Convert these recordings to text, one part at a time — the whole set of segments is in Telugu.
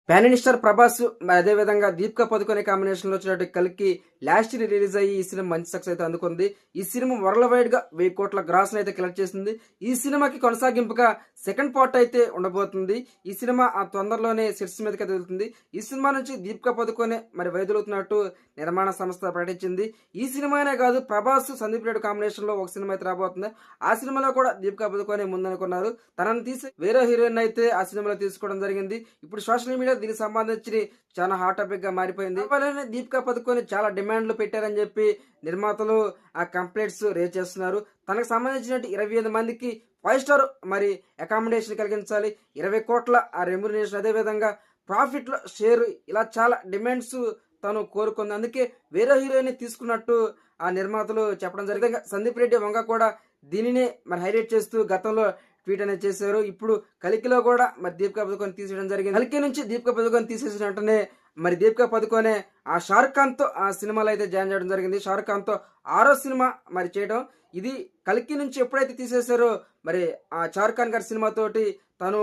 ప్యాన్ స్టార్ ప్రభాస్ అదే విధంగా దీపికా పదుకొనే కాంబినేషన్ లో వచ్చినటువంటి కల్కి లాస్ట్ ఇయర్ రిలీజ్ అయ్యి ఈ సినిమా మంచి సక్సెస్ అయితే అందుకుంది. ఈ సినిమా వరల్డ్ వైడ్ గా 1000 కోట్ల గ్రాస్ అయితే కలెక్ట్ చేసింది. ఈ సినిమాకి కొనసాగింపుగా సెకండ్ పార్ట్ అయితే ఉండబోతుంది. ఈ సినిమా ఆ తొందరలోనే సెట్స్ మీదకి వెళ్తుంది. ఈ సినిమా నుంచి దీపికా పదుకొనే మరి వైదొలుగుతున్నట్టు నిర్మాణ సంస్థ ప్రకటించింది. ఈ సినిమానే కాదు, ప్రభాస్ సందీప్ రెడ్డి కాంబినేషన్ లో ఒక సినిమా అయితే రాబోతుంది. ఆ సినిమాలో కూడా దీపికా పదుకొనే ముందనుకున్నారు. తనని తీసి వేరే హీరోయిన్ అయితే ఆ సినిమాలో తీసుకోవడం జరిగింది. ఇప్పుడు సోషల్ మీడియా దీనికి సంబంధించి చాలా హాట్ టాపిక్ గా మారిపోయింది. అలానే దీపికా పదుకొని చాలా డిమాండ్లు పెట్టారని చెప్పి నిర్మాతలు ఆ కంప్లైంట్స్ రేజ్ చేస్తున్నారు. తనకు సంబంధించిన 25 మందికి 5 స్టార్ మరి అకామిడేషన్ కలిగించాలి, 20 కోట్ల ఆ రెమ్యునరేషన్, అదే విధంగా ప్రాఫిట్ లో షేర్, ఇలా చాలా డిమాండ్స్ తను కోరుకుంది. అందుకే వేరే హీరోయిన్ తీసుకున్నట్టు ఆ నిర్మాతలు చెప్పడం జరిగింది. సందీప్ రెడ్డి వంగ కూడా దీనినే మరి హైలైట్ చేస్తూ గతంలో ట్వీట్ అనేది చేశారు. ఇప్పుడు కలికిలో కూడా మరి దీపికా పదుకొని తీసేయడం జరిగింది. కలికి నుంచి దీపికా పదుకొని తీసేసిన వెంటనే మరి దీపికా పదుకొనే ఆ షారుఖ్ ఖాన్ తో ఆ సినిమాలో అయితే జాయిన్ చేయడం జరిగింది. షారుఖ్ ఖాన్ తో 6వ సినిమా మరి చేయడం. ఇది కలికి నుంచి ఎప్పుడైతే తీసేశారో మరి ఆ షారుఖ్ ఖాన్ గారి సినిమా తోటి తను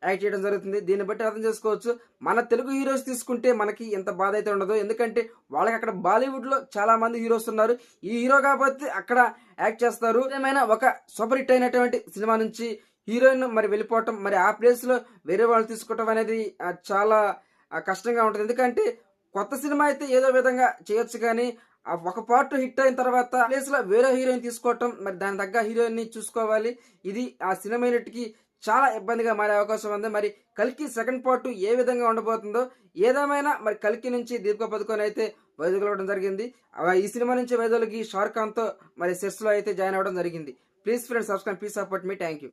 యాక్ట్ చేయడం జరుగుతుంది. దీన్ని బట్టి అర్థం చేసుకోవచ్చు, మన తెలుగు హీరోస్ తీసుకుంటే మనకి ఎంత బాధ అయితే ఉండదు. ఎందుకంటే వాళ్ళకి అక్కడ బాలీవుడ్ లో చాలా మంది హీరోస్ ఉన్నారు. ఈ హీరో కాబట్టి అక్కడ యాక్ట్ చేస్తారు. ఏమైనా ఒక సూపర్ హిట్ అయినటువంటి సినిమా నుంచి హీరోయిన్ మరి వెళ్ళిపోవటం, మరి ఆ ప్లేస్ లో వేరే వాళ్ళు తీసుకోవటం అనేది చాలా కష్టంగా ఉంటుంది. ఎందుకంటే కొత్త సినిమా అయితే ఏదో విధంగా చేయొచ్చు, కానీ ఆ ఒక పార్ట్ హిట్ అయిన తర్వాత ప్లేస్ లో వేరే హీరోయిన్ తీసుకోవటం, మరి దాని తగ్గ హీరోయిన్ ని చూసుకోవాలి. ఇది ఆ సినిమా యూనిట్ కి చాలా ఇబ్బందిగా మారే అవకాశం ఉంది. మరి కల్కి సెకండ్ పార్ట్ ఏ విధంగా ఉండబోతుందో, ఏదేమైనా మరి కల్కి నుంచి దీపికా పదుకొని అయితే వైదొలగడం జరిగింది. ఈ సినిమా నుంచి వైదొలిగి షారుఖ్ ఖాన్ తో మరి సెట్స్ లో అయితే జాయిన్ అవ్వడం జరిగింది. Please friends, subscribe, please support me. Thank you.